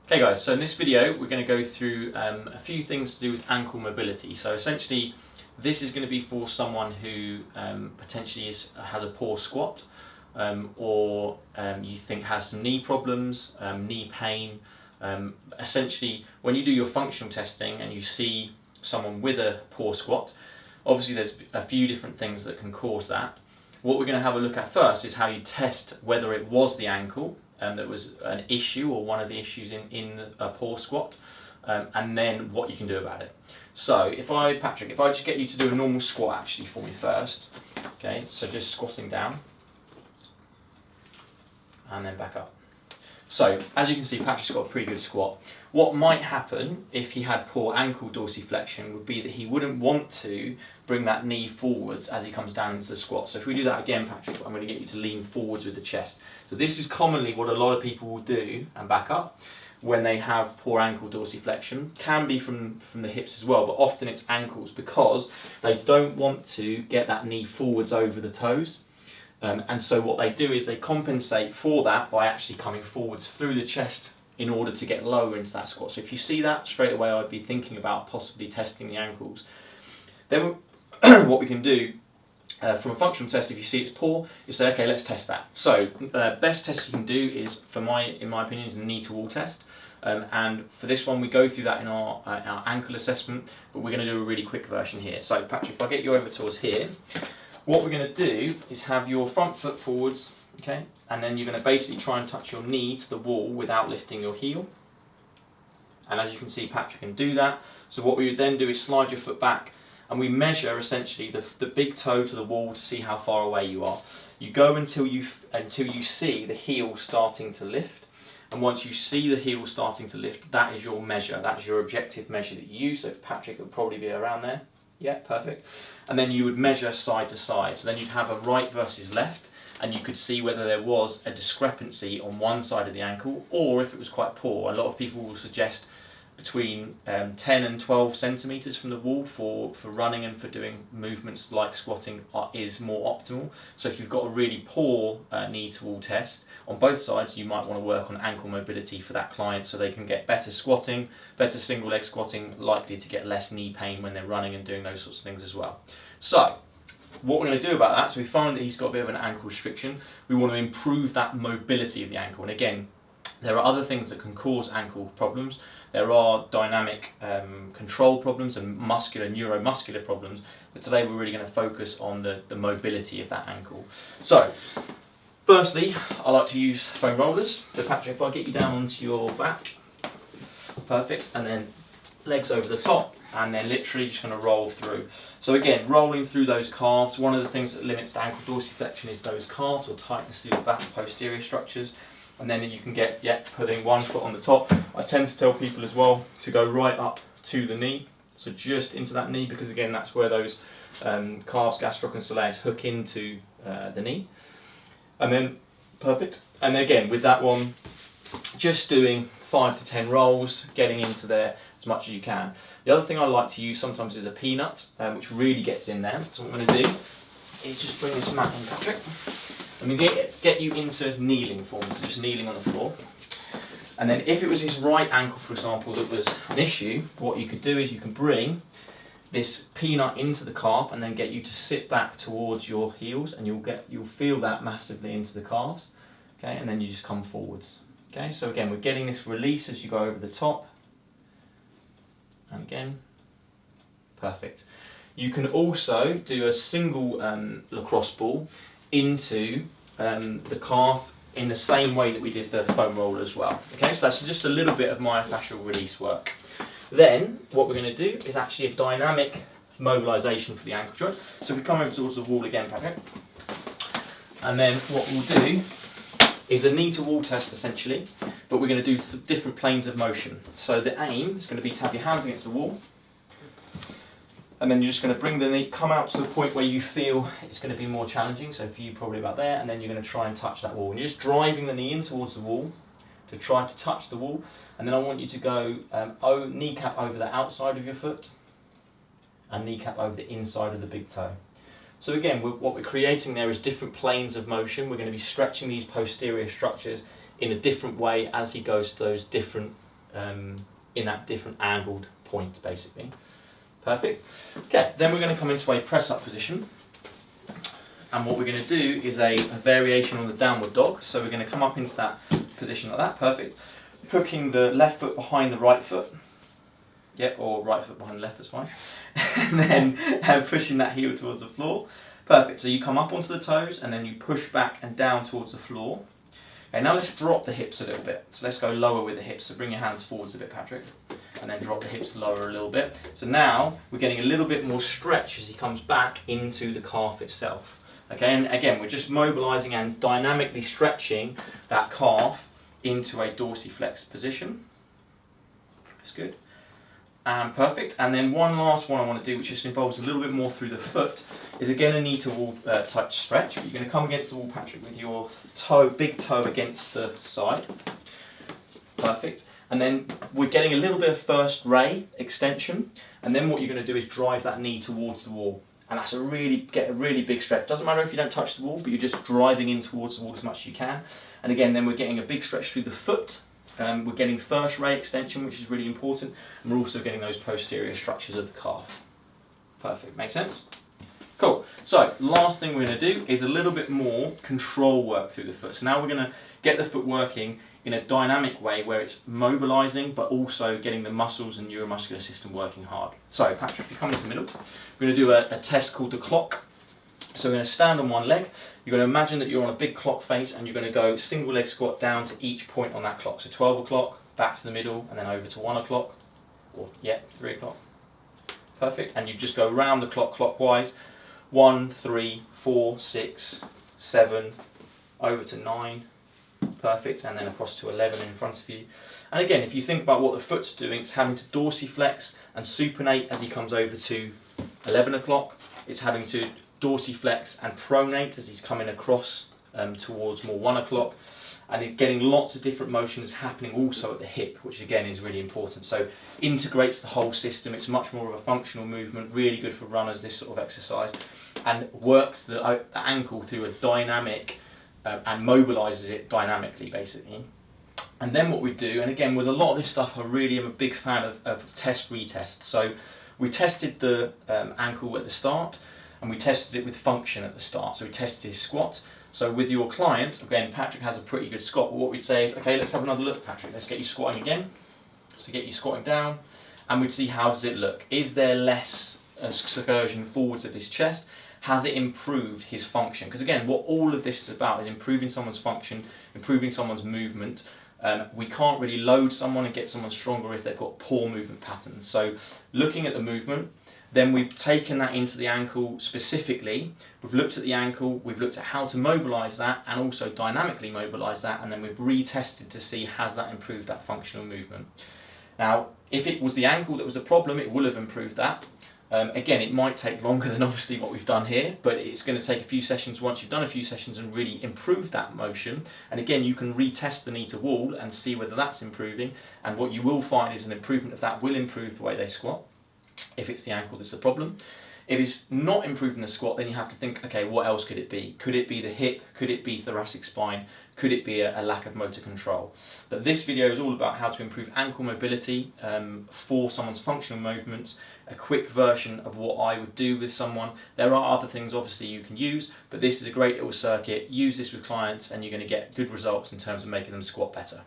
Okay guys, so in this video we're going to go through a few things to do with ankle mobility. So essentially this is going to be for someone who potentially has a poor squat or you think has some knee problems, knee pain. Essentially when you do your functional testing and you see someone with a poor squat, obviously there's a few different things that can cause that. What we're going to have a look at first is how you test whether it was the ankle that was an issue or one of the issues in a poor squat, and then what you can do about it. So Patrick, if I just get you to do a normal squat actually for me first, okay, so just squatting down and then back up. So as you can see, Patrick's got a pretty good squat. What might happen if he had poor ankle dorsiflexion would be that he wouldn't want to bring that knee forwards as he comes down into the squat. So if we do that again, Patrick, I'm going to get you to lean forwards with the chest. So this is commonly what a lot of people will do and back up when they have poor ankle dorsiflexion. Can be from the hips as well, but often it's ankles because they don't want to get that knee forwards over the toes. And so what they do is they compensate for that by actually coming forwards through the chest in order to get lower into that squat. So if you see that, straight away I'd be thinking about possibly testing the ankles. Then what we can do from a functional test, if you see it's poor, is say, okay, let's test that. So best test you can do is, in my opinion, is a knee to wall test. And for this one, we go through that in our ankle assessment, but we're going to do a really quick version here. So Patrick, if I get you over towards here, what we're going to do is have your front foot forwards, okay, and then you're going to basically try and touch your knee to the wall without lifting your heel. And as you can see, Patrick can do that. So what we would then do is slide your foot back, and we measure essentially the big toe to the wall to see how far away you are. You go until you see the heel starting to lift, and once you see the heel starting to lift, that is your measure. That is your objective measure that you use. So if Patrick would probably be around there. Yeah, perfect. And then you would measure side to side. So then you'd have a right versus left, and you could see whether there was a discrepancy on one side of the ankle, or if it was quite poor. A lot of people will suggest between 10 and 12 centimetres from the wall for running and for doing movements like squatting is more optimal. So if you've got a really poor knee to wall test on both sides, you might want to work on ankle mobility for that client so they can get better squatting, better single leg squatting, likely to get less knee pain when they're running and doing those sorts of things as well. So what we're going to do about that, so we find that he's got a bit of an ankle restriction, we want to improve that mobility of the ankle. And again, there are other things that can cause ankle problems. There are dynamic control problems and neuromuscular problems, but today we're really going to focus on the mobility of that ankle. So, firstly, I like to use foam rollers. So Patrick, if I get you down onto your back, perfect, and then legs over the top, and then literally just going to roll through. So again, rolling through those calves. One of the things that limits the ankle dorsiflexion is those calves or tightness through the back and posterior structures. And then you can get, putting one foot on the top. I tend to tell people as well to go right up to the knee, so just into that knee, because again that's where those calves, gastroc and soleus hook into the knee. And then, perfect. And again, with that one, just doing 5 to 10 rolls, getting into there as much as you can. The other thing I like to use sometimes is a peanut, which really gets in there. So what I'm going to do is just bring this mat in, Patrick. I'm going to get you into kneeling form, so just kneeling on the floor. And then if it was his right ankle, for example, that was an issue, what you could do is you can bring this peanut into the calf and then get you to sit back towards your heels, and you'll feel that massively into the calves. Okay, and then you just come forwards. Okay, so again, we're getting this release as you go over the top. And again, perfect. You can also do a single lacrosse ball into the calf in the same way that we did the foam roller as well. Okay, so that's just a little bit of myofascial release work. Then what we're going to do is actually a dynamic mobilization for the ankle joint. So we come over towards the wall again, Patrick. And then what we'll do is a knee to wall test essentially, but we're going to do different planes of motion. So the aim is going to be to have your hands against the wall, and then you're just going to bring the knee, come out to the point where you feel it's going to be more challenging, so for you probably about there, and then you're going to try and touch that wall. And you're just driving the knee in towards the wall to try to touch the wall, and then I want you to go kneecap over the outside of your foot and kneecap over the inside of the big toe. So again, what we're creating there is different planes of motion. We're going to be stretching these posterior structures in a different way as he goes to those different in that different angled point, basically. Perfect. Okay, then we're going to come into a press-up position. And what we're going to do is a variation on the downward dog. So we're going to come up into that position like that. Perfect. Hooking the left foot behind the right foot. Yeah, or right foot behind the left foot's fine. And then pushing that heel towards the floor. Perfect. So you come up onto the toes and then you push back and down towards the floor. Okay, now let's drop the hips a little bit. So let's go lower with the hips. So bring your hands forwards a bit, Patrick. And then drop the hips lower a little bit. So now we're getting a little bit more stretch as he comes back into the calf itself. Okay, and again, we're just mobilising and dynamically stretching that calf into a dorsiflexed position. That's good. And perfect. And then one last one I want to do, which just involves a little bit more through the foot, is again a knee to wall touch stretch. You're going to come against the wall, Patrick, with your toe, big toe against the side. Perfect. And then we're getting a little bit of first ray extension. And then what you're going to do is drive that knee towards the wall. And that's get a really big stretch. Doesn't matter if you don't touch the wall, but you're just driving in towards the wall as much as you can. And again, then we're getting a big stretch through the foot. We're getting first ray extension, which is really important. And we're also getting those posterior structures of the calf. Perfect, makes sense? Cool. So, last thing we're going to do is a little bit more control work through the foot. So now we're going to get the foot working in a dynamic way where it's mobilising but also getting the muscles and neuromuscular system working hard. So Patrick, if you come into the middle, we're going to do a test called the clock. So we're going to stand on one leg. You're going to imagine that you're on a big clock face and you're going to go single leg squat down to each point on that clock. So 12 o'clock, back to the middle, and then over to 1 o'clock, or 3 o'clock. Perfect. And you just go around the clock clockwise. 1, 3, 4, 6, 7, over to 9. Perfect, and then across to 11 in front of you. And again, if you think about what the foot's doing, it's having to dorsiflex and supinate as he comes over to 11 o'clock. It's having to dorsiflex and pronate as he's coming across towards more 1 o'clock. And it's getting lots of different motions happening also at the hip, which again is really important. So integrates the whole system. It's much more of a functional movement, really good for runners, this sort of exercise, and works the ankle through a dynamic and mobilises it dynamically, basically. And then what we do, and again with a lot of this stuff, I really am a big fan of test-retest. So we tested the ankle at the start, and we tested it with function at the start. So we tested his squat. So with your clients, again, Patrick has a pretty good squat, but what we'd say is, okay, let's have another look, Patrick. Let's get you squatting again. So get you squatting down, and we'd see how does it look. Is there less excursion forwards of his chest? Has it improved his function? Because again, what all of this is about is improving someone's function, improving someone's movement. We can't really load someone and get someone stronger if they've got poor movement patterns. So looking at the movement, then we've taken that into the ankle specifically. We've looked at the ankle, we've looked at how to mobilise that and also dynamically mobilise that, and then we've retested to see has that improved that functional movement. Now, if it was the ankle that was the problem, it will have improved that. Again, it might take longer than obviously what we've done here, but it's going to take a few sessions once you've done a few sessions and really improved that motion. And again, you can retest the knee to wall and see whether that's improving. And what you will find is an improvement of that will improve the way they squat, if it's the ankle that's the problem. If it's not improving the squat, then you have to think, okay, what else could it be? Could it be the hip? Could it be thoracic spine? Could it be a lack of motor control? But this video is all about how to improve ankle mobility for someone's functional movements, a quick version of what I would do with someone. There are other things obviously you can use, but this is a great little circuit. Use this with clients and you're going to get good results in terms of making them squat better.